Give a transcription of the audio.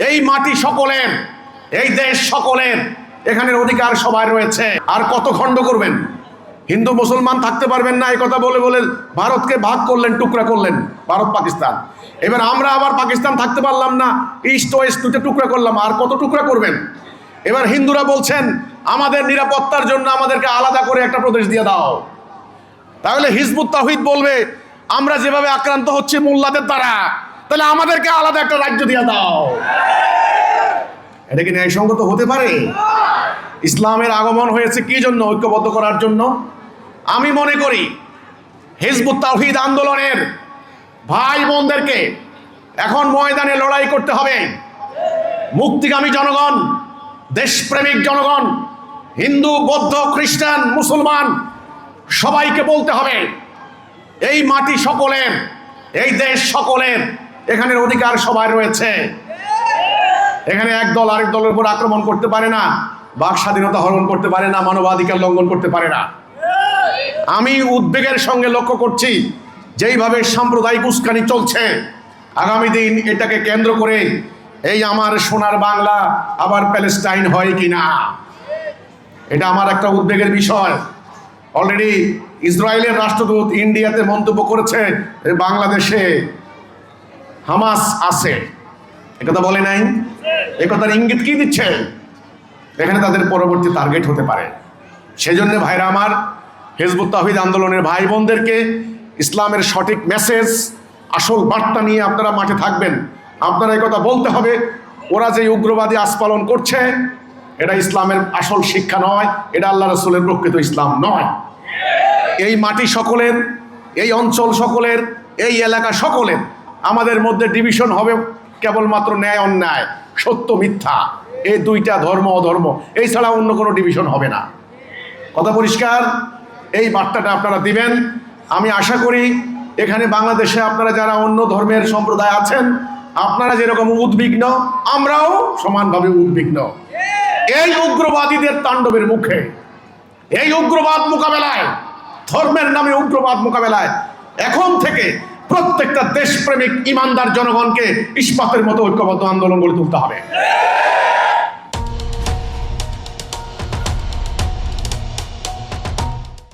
এই মাটি সকলের, এই দেশ সকলের, এখানের অধিকার সবার রয়েছে। আর কত খণ্ড করবেন? হিন্দু মুসলমান থাকতে পারবেন না এই কথা বলে বলে ভারতকে ভাগ করলেন, টুকরা করলেন, ভারত পাকিস্তান। এবার আমরা আবার পাকিস্তান থাকতে পারলাম না, ইস্ট ওয়েস্ট দুটো টুকরা করলাম, আর কত টুকরা করবেন? এবার হিন্দুরা বলছেন আমাদের নিরাপত্তার জন্য আমাদেরকে আলাদা করে একটা প্রদেশ দিয়ে দাও। তাহলে হিজবুত তাওহীদ বলবে আমরা যেভাবে আক্রান্ত হচ্ছে মোল্লাদের দ্বারা, তাহলে আমাদেরকে আলাদা একটা রাজ্য দিয়ে দাও। এটা কি ন্যায়সঙ্গত হতে পারে? ইসলামের আগমন হয়েছে কি জন্য? ঐক্যবদ্ধ করার জন্য। আমি মনে করি হিজবুত তাওহীদ আন্দোলনের ভাই বোনদেরকে এখন ময়দানে লড়াই করতে হবে। মুক্তিগামী জনগণ, দেশপ্রেমিক জনগণ, হিন্দু, বৌদ্ধ, খ্রিস্টান, মুসলমান সবাইকে বলতে হবে এই মাটি সকলের, এই দেশ সকলের, এখানের অধিকার সবার রয়েছে। এখানে এক দল আরেক দলের উপর আক্রমণ করতে পারে না, বাক স্বাধীনতা হরণ করতে পারে না, মানবাধিকার লঙ্ঘন করতে পারে না। আমি উদ্বেগের সঙ্গে লক্ষ্য করছি যেইভাবে সাম্প্রদায়িক উস্কানি চলছে, আগামী দিন এটাকে কেন্দ্র করে এই আমার সোনার বাংলা আবার প্যালেস্টাইন হয় কিনা, এটা আমার একটা উদ্বেগের বিষয়। অলরেডি ইসরায়েলের রাষ্ট্রদূত ইন্ডিয়াতে মন্তব্য করেছে বাংলাদেশে হামাস আছে, একথা বলে নাই। একথার ইঙ্গিত কি দিচ্ছে? এখানে তাদের পরবর্তী টার্গেট হতে পারে। সেজন্য ভাইরা আমার, হিজবুত তাওহীদ আন্দোলনের ভাই বোনদেরকে ইসলামের সঠিক মেসেজ, আসল বার্তা নিয়ে আপনারা মাঠে থাকবেন। আপনারা এই কথা বলতে হবে ওরা যে উগ্রবাদী আস্ফালন করছে এটা ইসলামের আসল শিক্ষা নয়, এটা আল্লাহ রাসূলের প্রকৃত ইসলাম নয়। এই মাটি সকলের, এই অঞ্চল সকলের, এই এলাকা সকলের। আমাদের মধ্যে ডিভিশন হবে কেবলমাত্র ন্যায় অন্যায়, সত্য মিথ্যা, এই দুইটা, ধর্ম অধর্ম, এই ছাড়া অন্য কোনো ডিভিশন হবে না। কথা পরিষ্কার? এই বার্তাটা আপনারা দিবেন। আমি আশা করি এখানে বাংলাদেশে আপনারা যারা অন্য ধর্মের সম্প্রদায় আছেন, আপনারা যেরকম উদ্বিগ্ন, আমরাও সমানভাবে উদ্বিগ্ন। এই উগ্রবাদীদের তাণ্ডবের মুখে, এই উগ্রবাদ মোকাবেলায়, ধর্মের নামে উগ্রবাদ মোকাবেলায় এখন থেকে প্রত্যেকটা দেশপ্রেমিক ইমানদার জনগণকে ইস্পাতের মতো ঐক্যবদ্ধ আন্দোলন গড়ে তুলতে হবে।